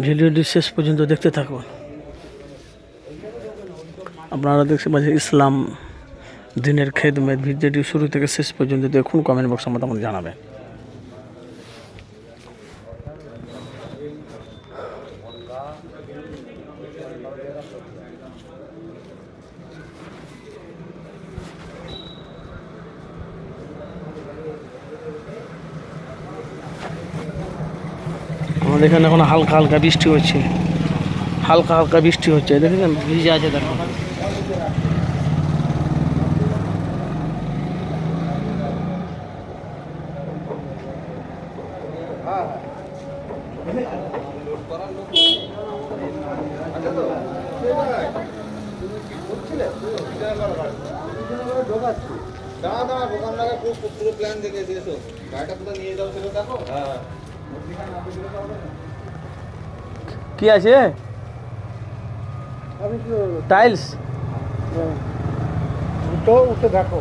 ভিডিওটি শেষ পর্যন্ত দেখতে থাকুন। আপনারা দেখতে পাচ্ছেন ইসলাম দিনের খেদমত। ভিডিওটি শুরু থেকে শেষ পর্যন্ত দেখুন, কমেন্ট বক্সে মতামত জানাবেন। আমাদের এখানে এখন হালকা হালকা বৃষ্টি হচ্ছে, হালকা হালকা বৃষ্টি হচ্ছে, দেখেছেন ভিজে আছে দেখুন। কি আছে টাইলস? উঠে দেখো।